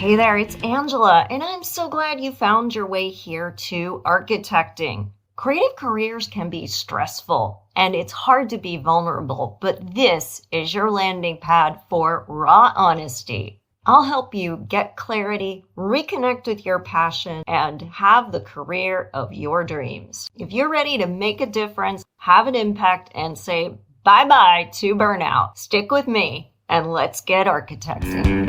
Hey there, it's Angela, and I'm so glad you found your way here to architecting. Creative careers can be stressful, and it's hard to be vulnerable, but this is your landing pad for raw honesty. I'll help you get clarity, reconnect with your passion, and have the career of your dreams. If you're ready to make a difference, have an impact, and say bye-bye to burnout, stick with me, and let's get architecting.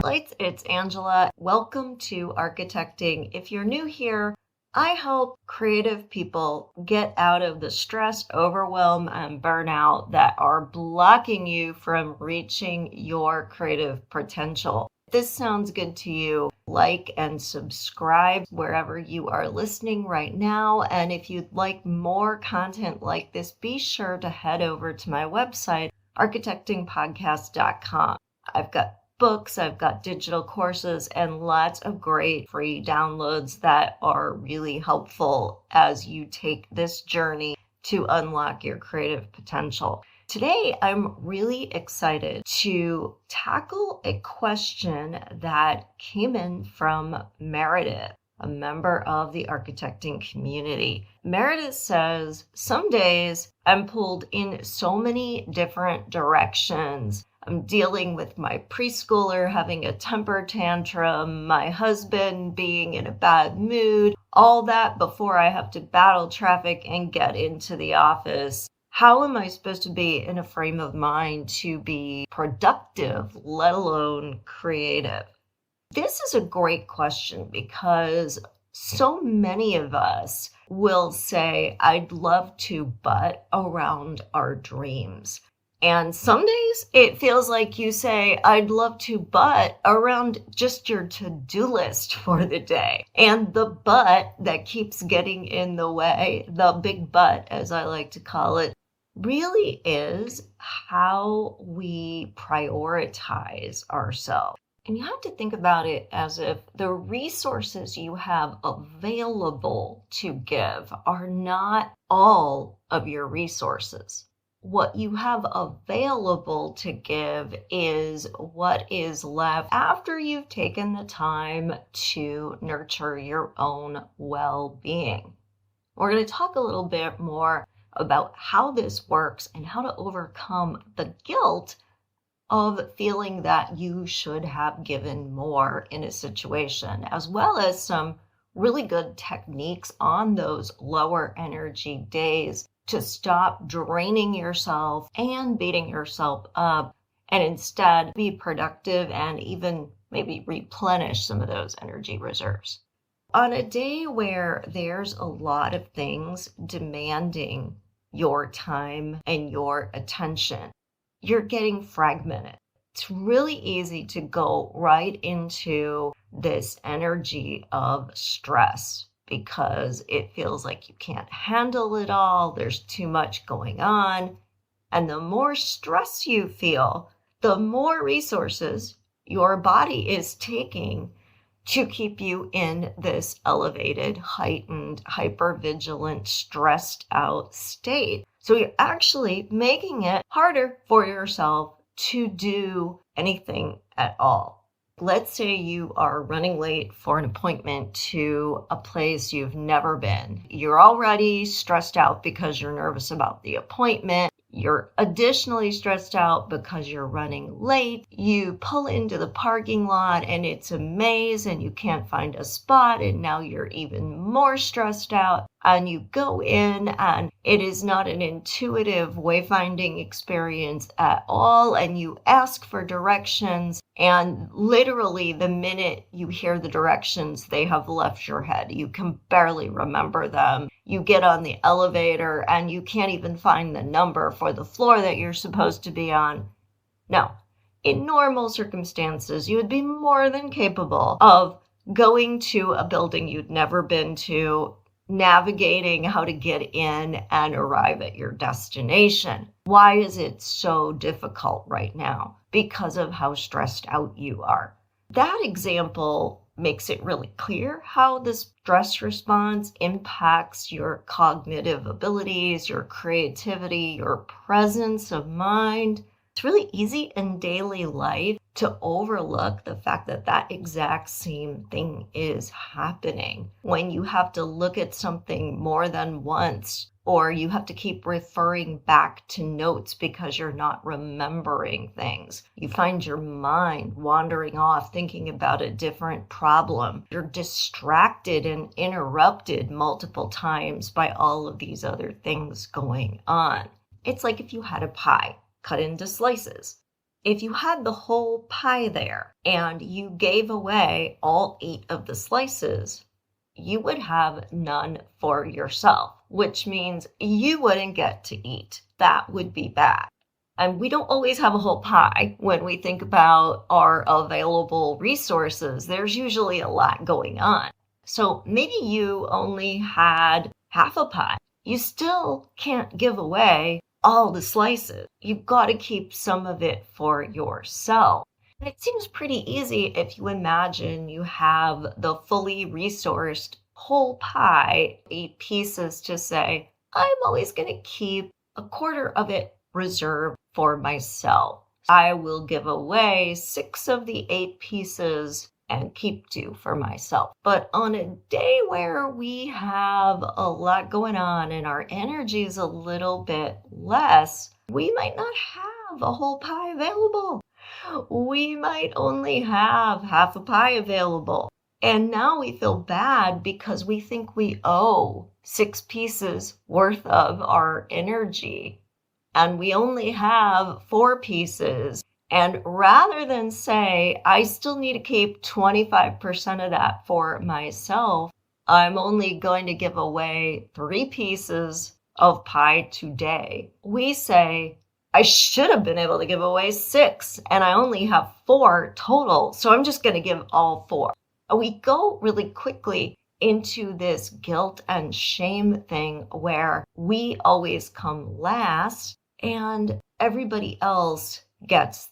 Lights, it's Angela. Welcome to Architecting. If you're new here, I help creative people get out of the stress, overwhelm, and burnout that are blocking you from reaching your creative potential. If this sounds good to you, like and subscribe wherever you are listening right now. And if you'd like more content like this, be sure to head over to my website, architectingpodcast.com. I've got books, I've got digital courses, and lots of great free downloads that are really helpful as you take this journey to unlock your creative potential. Today, I'm really excited to tackle a question that came in from Meredith, a member of the architecting community. Meredith says, some days I'm pulled in so many different directions. I'm dealing with my preschooler having a temper tantrum, my husband being in a bad mood, all that before I have to battle traffic and get into the office. How am I supposed to be in a frame of mind to be productive, let alone creative? This is a great question because so many of us will say, I'd love to butt around our dreams. And some days it feels like you say, I'd love to butt around just your to-do list for the day. And the but that keeps getting in the way, the big but, as I like to call it, really is how we prioritize ourselves. And you have to think about it as if the resources you have available to give are not all of your resources. What you have available to give is what is left after you've taken the time to nurture your own well-being. We're going to talk a little bit more about how this works and how to overcome the guilt of feeling that you should have given more in a situation, as well as some really good techniques on those lower energy days to stop draining yourself and beating yourself up and instead be productive and even maybe replenish some of those energy reserves. On a day where there's a lot of things demanding your time and your attention, you're getting fragmented. It's really easy to go right into this energy of stress because it feels like you can't handle it all. There's too much going on. And the more stress you feel, the more resources your body is taking to keep you in this elevated, heightened, hypervigilant, stressed out state. So you're actually making it harder for yourself to do anything at all. Let's say you are running late for an appointment to a place you've never been. You're already stressed out because you're nervous about the appointment. You're additionally stressed out because you're running late. You pull into the parking lot and it's a maze and you can't find a spot, and now you're even more stressed out. And you go in and it is not an intuitive wayfinding experience at all. And you ask for directions, and literally the minute you hear the directions, they have left your head. You can barely remember them. You get on the elevator and you can't even find the number for the floor that you're supposed to be on. No, in normal circumstances, you would be more than capable of going to a building you'd never been to, navigating how to get in and arrive at your destination. Why is it so difficult right now? Because of how stressed out you are. That example makes it really clear how the stress response impacts your cognitive abilities, your creativity, your presence of mind. It's really easy in daily life to overlook the fact that that exact same thing is happening. When you have to look at something more than once, or you have to keep referring back to notes because you're not remembering things. You find your mind wandering off thinking about a different problem. You're distracted and interrupted multiple times by all of these other things going on. It's like if you had a pie cut into slices. If you had the whole pie there and you gave away all 8 of the slices, you would have none for yourself, which means you wouldn't get to eat. That would be bad. And we don't always have a whole pie when we think about our available resources. There's usually a lot going on. So maybe you only had half a pie. You still can't give away all the slices. You've got to keep some of it for yourself. And it seems pretty easy if you imagine you have the fully resourced whole pie, 8 pieces, to say, I'm always going to keep a quarter of it reserved for myself. I will give away 6 of the 8 pieces and keep 2 for myself. But on a day where we have a lot going on and our energy is a little bit less, we might not have a whole pie available. We might only have half a pie available. And now we feel bad because we think we owe 6 pieces worth of our energy. And we only have 4 pieces. And rather than say, I still need to keep 25% of that for myself, I'm only going to give away 3 pieces of pie today. We say, I should have been able to give away 6, and I only have 4 total, so I'm just going to give all 4. And we go really quickly into this guilt and shame thing where we always come last and everybody else gets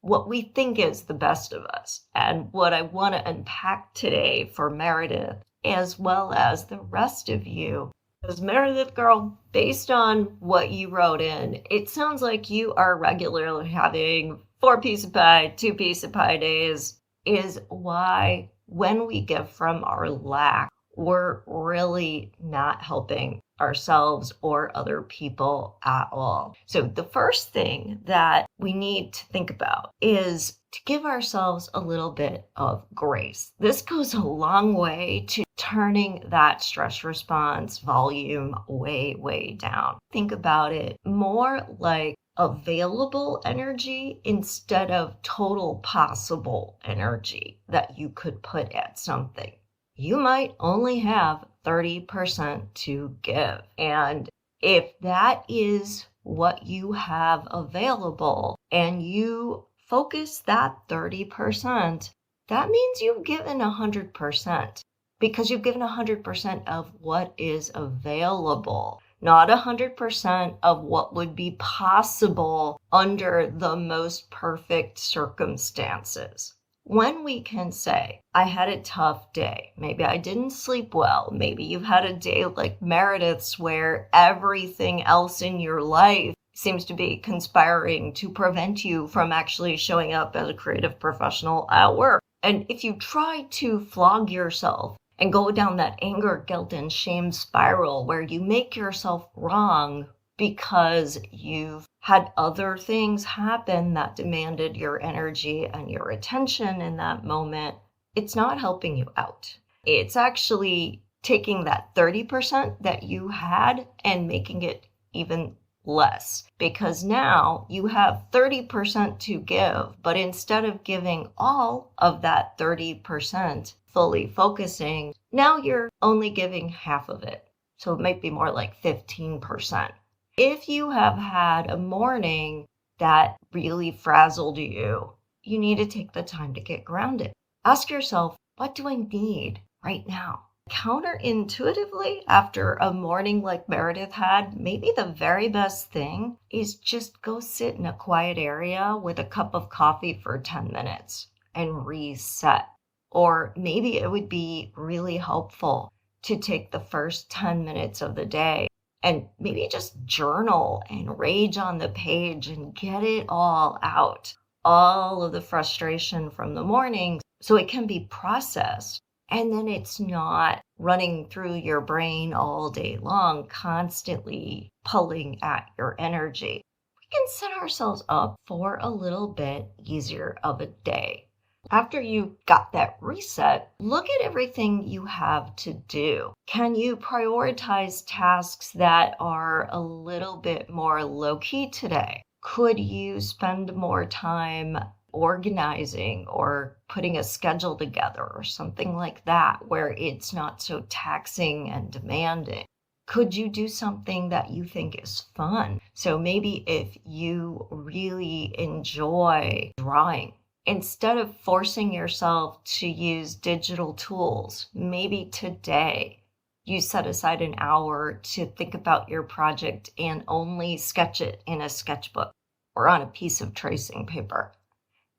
what we think is the best of us. And what I want to unpack today for Meredith, as well as the rest of you, is Meredith, girl, based on what you wrote in, it sounds like you are regularly having 4-piece of pie, 2-piece of pie days, is why when we give from our lack, we're really not helping ourselves or other people at all. So the first thing that we need to think about is to give ourselves a little bit of grace. This goes a long way to turning that stress response volume way, way down. Think about it more like available energy instead of total possible energy that you could put at something. You might only have 30% to give. And if that is what you have available and you focus that 30%, that means you've given 100% because you've given 100% of what is available, not 100% of what would be possible under the most perfect circumstances. When we can say, I had a tough day, maybe I didn't sleep well, maybe you've had a day like Meredith's where everything else in your life seems to be conspiring to prevent you from actually showing up as a creative professional at work. And if you try to flog yourself and go down that anger, guilt, and shame spiral where you make yourself wrong because you've had other things happen that demanded your energy and your attention in that moment, it's not helping you out. It's actually taking that 30% that you had and making it even less, because now you have 30% to give, but instead of giving all of that 30%, fully focusing, now you're only giving half of it. So it might be more like 15%. If you have had a morning that really frazzled you, you need to take the time to get grounded. Ask yourself, what do I need right now? Counterintuitively, after a morning like Meredith had, maybe the very best thing is just go sit in a quiet area with a cup of coffee for 10 minutes and reset. Or maybe it would be really helpful to take the first 10 minutes of the day and maybe just journal and rage on the page and get it all out, all of the frustration from the morning so it can be processed. And then it's not running through your brain all day long, constantly pulling at your energy. We can set ourselves up for a little bit easier of a day. After you got that reset, look at everything you have to do. Can you prioritize tasks that are a little bit more low key today? Could you spend more time organizing or putting a schedule together or something like that where it's not so taxing and demanding? Could you do something that you think is fun? So maybe if you really enjoy drawing, instead of forcing yourself to use digital tools, maybe today you set aside an hour to think about your project and only sketch it in a sketchbook or on a piece of tracing paper.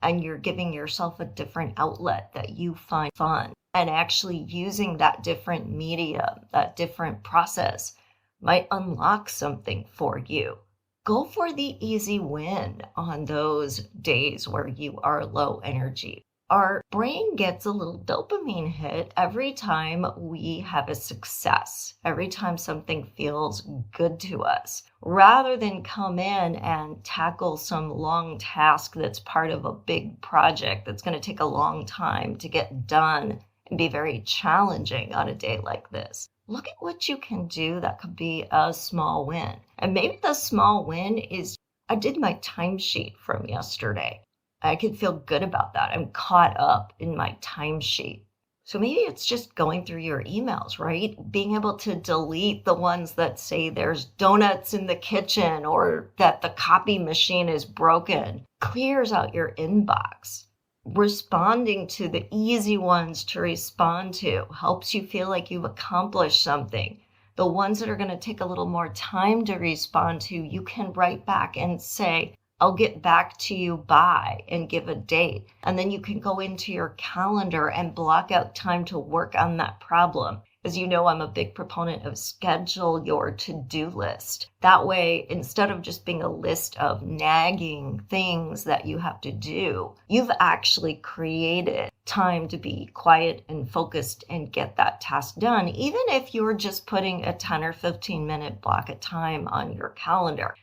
And you're giving yourself a different outlet that you find fun. And actually using that different medium, that different process might unlock something for you. Go for the easy win on those days where you are low energy. Our brain gets a little dopamine hit every time we have a success, every time something feels good to us, rather than come in and tackle some long task that's part of a big project that's going to take a long time to get done and be very challenging on a day like this. Look at what you can do that could be a small win. And maybe the small win is I did my timesheet from yesterday. I can feel good about that. I'm caught up in my timesheet. So maybe it's just going through your emails, right? Being able to delete the ones that say there's donuts in the kitchen or that the copy machine is broken clears out your inbox. Responding to the easy ones to respond to helps you feel like you've accomplished something. The ones that are going to take a little more time to respond to, you can write back and say, I'll get back to you by, and give a date. And then you can go into your calendar and block out time to work on that problem. As you know, I'm a big proponent of schedule your to-do list. That way, instead of just being a list of nagging things that you have to do, you've actually created time to be quiet and focused and get that task done, even if you're just putting a 10 or 15 minute block of time on your calendar.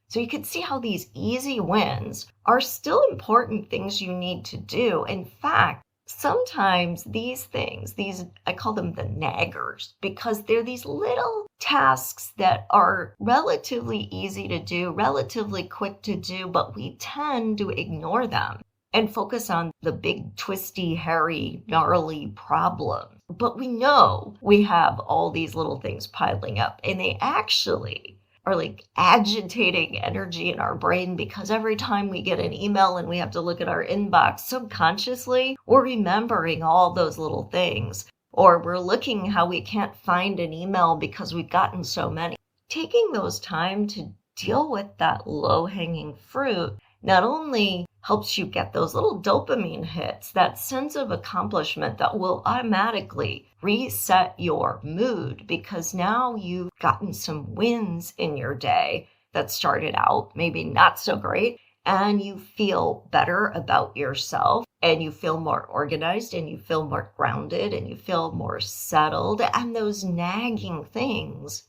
So you can see how these easy wins are still important things you need to do. In fact, sometimes these things, I call them the naggers, because they're these little tasks that are relatively easy to do, relatively quick to do, but we tend to ignore them and focus on the big, twisty, hairy, gnarly problem. But we know we have all these little things piling up, and they actually are like agitating energy in our brain, because every time we get an email and we have to look at our inbox, subconsciously, we're remembering all those little things, or we're looking how we can't find an email because we've gotten so many. Taking those time to deal with that low-hanging fruit not only helps you get those little dopamine hits, that sense of accomplishment that will automatically reset your mood, because now you've gotten some wins in your day that started out maybe not so great, and you feel better about yourself, and you feel more organized, and you feel more grounded, and you feel more settled, and those nagging things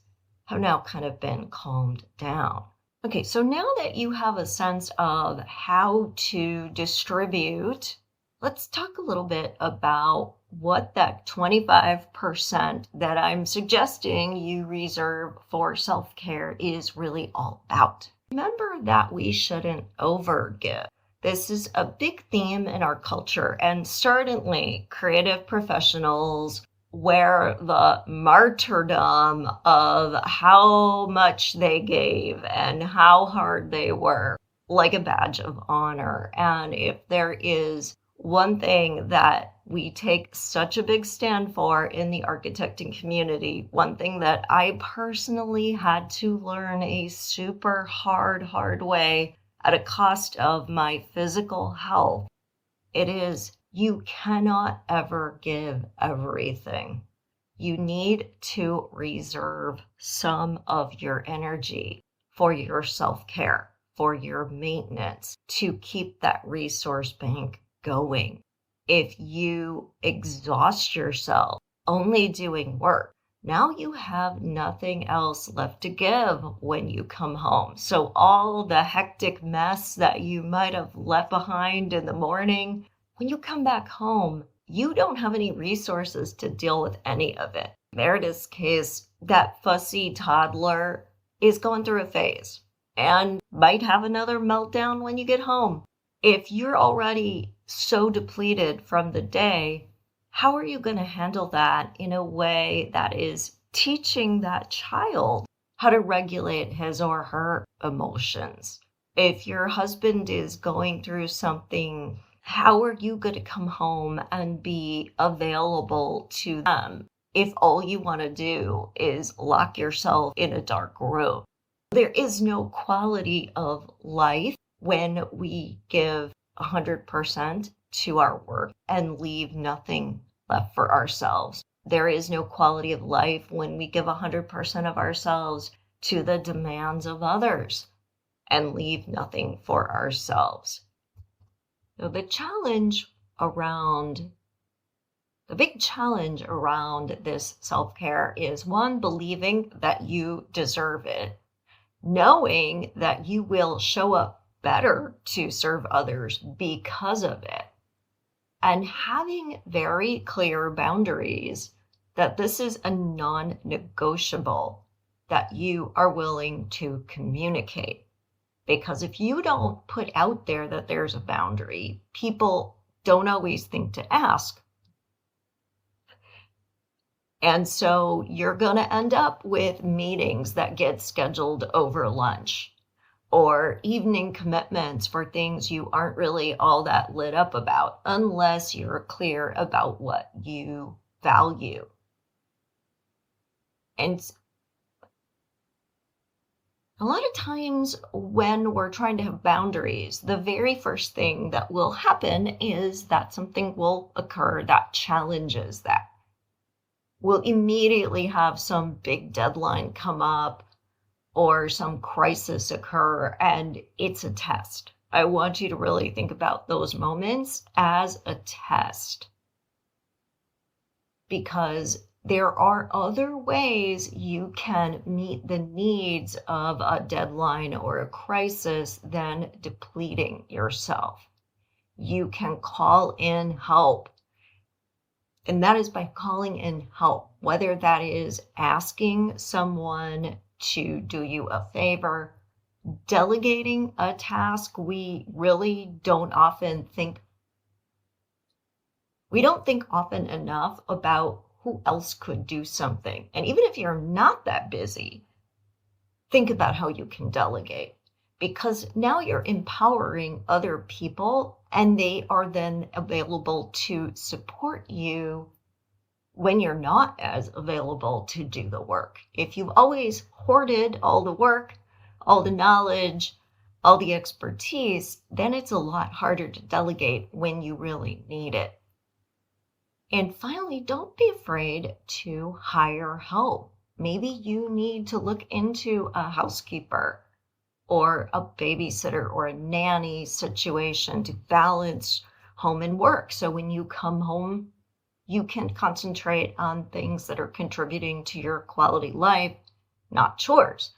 have now kind of been calmed down. Okay, so now that you have a sense of how to distribute, let's talk a little bit about what that 25% that I'm suggesting you reserve for self-care is really all about. Remember that we shouldn't overgive. This is a big theme in our culture, and certainly creative professionals wear the martyrdom of how much they gave and how hard they worked like a badge of honor. And if there is one thing that we take such a big stand for in the architecting community, one thing that I personally had to learn a super hard way at a cost of my physical health, it is you cannot ever give everything. You need to reserve some of your energy for your self-care, for your maintenance, to keep that resource bank going. If you exhaust yourself only doing work, now you have nothing else left to give when you come home. So all the hectic mess that you might have left behind in the morning, when you come back home, you don't have any resources to deal with any of it. Meredith's case, that fussy toddler is going through a phase and might have another meltdown when you get home. If you're already so depleted from the day, how are you going to handle that in a way that is teaching that child how to regulate his or her emotions? If your husband is going through something, how are you going to come home and be available to them if all you want to do is lock yourself in a dark room? There is no quality of life when we give 100% to our work and leave nothing left for ourselves. There is no quality of life when we give 100% of ourselves to the demands of others and leave nothing for ourselves. So the big challenge around this self-care is, one, believing that you deserve it, knowing that you will show up better to serve others because of it, and having very clear boundaries that this is a non-negotiable that you are willing to communicate. Because if you don't put out there that there's a boundary, people don't always think to ask. And so you're going to end up with meetings that get scheduled over lunch, or evening commitments for things you aren't really all that lit up about, unless you're clear about what you value. And a lot of times when we're trying to have boundaries, the very first thing that will happen is that something will occur that challenges that. We'll immediately have some big deadline come up or some crisis occur, and it's a test. I want you to really think about those moments as a test, because there are other ways you can meet the needs of a deadline or a crisis than depleting yourself. You can call in help. And that is by calling in help, whether that is asking someone to do you a favor, delegating a task. We don't think often enough about who else could do something. And even if you're not that busy, think about how you can delegate, because now you're empowering other people and they are then available to support you when you're not as available to do the work. If you've always hoarded all the work, all the knowledge, all the expertise, then it's a lot harder to delegate when you really need it. And finally, don't be afraid to hire help. Maybe you need to look into a housekeeper or a babysitter or a nanny situation to balance home and work. So when you come home, you can concentrate on things that are contributing to your quality life, not chores.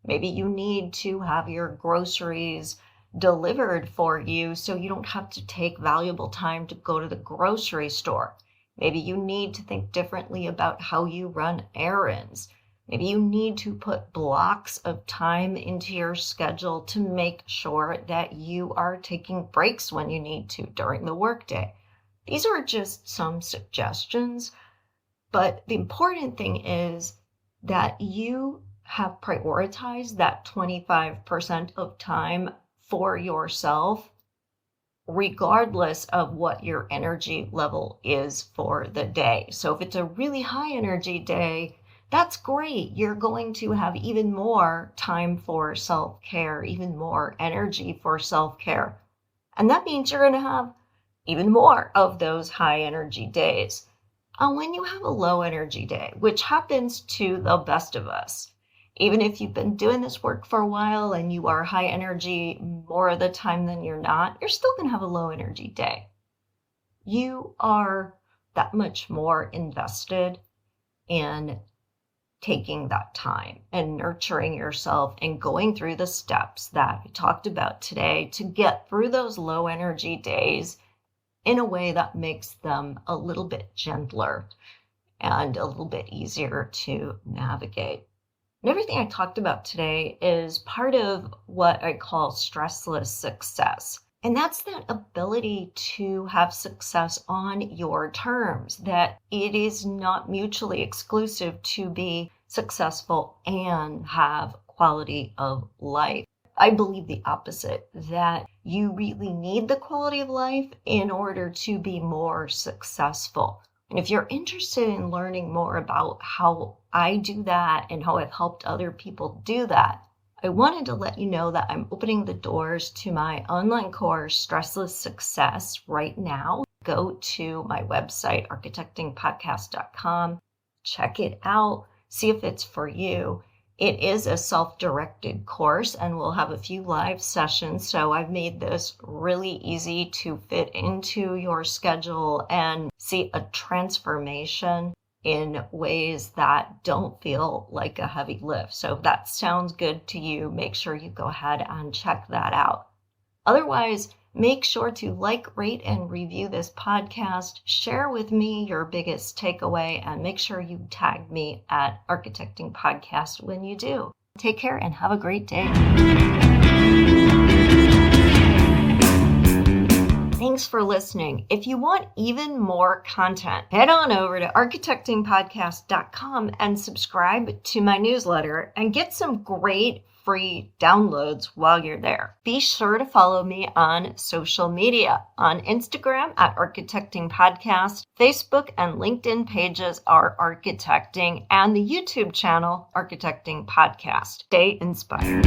Maybe you need to have your groceries delivered for you so you don't have to take valuable time to go to the grocery store. Maybe you need to think differently about how you run errands. Maybe you need to put blocks of time into your schedule to make sure that you are taking breaks when you need to during the workday. These are just some suggestions, but the important thing is that you have prioritized that 25% of time for yourself, regardless of what your energy level is for the day. So if it's a really high energy day, that's great. You're going to have even more time for self-care, even more energy for self-care. And that means you're going to have even more of those high energy days. when you have a low energy day, which happens to the best of us. Even if you've been doing this work for a while and you are high energy more of the time than you're not, you're still going to have a low energy day. You are that much more invested in taking that time and nurturing yourself and going through the steps that I talked about today to get through those low energy days in a way that makes them a little bit gentler and a little bit easier to navigate. And everything I talked about today is part of what I call stressless success. And that's that ability to have success on your terms, that it is not mutually exclusive to be successful and have quality of life. I believe the opposite, that you really need the quality of life in order to be more successful. And if you're interested in learning more about how I do that and how I've helped other people do that, I wanted to let you know that I'm opening the doors to my online course, Stressless Success, right now. Go to my website, architectingpodcast.com, check it out, see if it's for you. It is a self-directed course and we'll have a few live sessions. So I've made this really easy to fit into your schedule and see a transformation in ways that don't feel like a heavy lift. So if that sounds good to you, make sure you go ahead and check that out. Otherwise, make sure to like, rate, and review this podcast. Share with me your biggest takeaway and make sure you tag me at Architecting Podcast when you do. Take care and have a great day. Thanks for listening. If you want even more content, head on over to architectingpodcast.com and subscribe to my newsletter and get some great free downloads while you're there. Be sure to follow me on social media. On Instagram at Architecting Podcast, Facebook and LinkedIn pages are Architecting, and the YouTube channel Architecting Podcast. Stay inspired.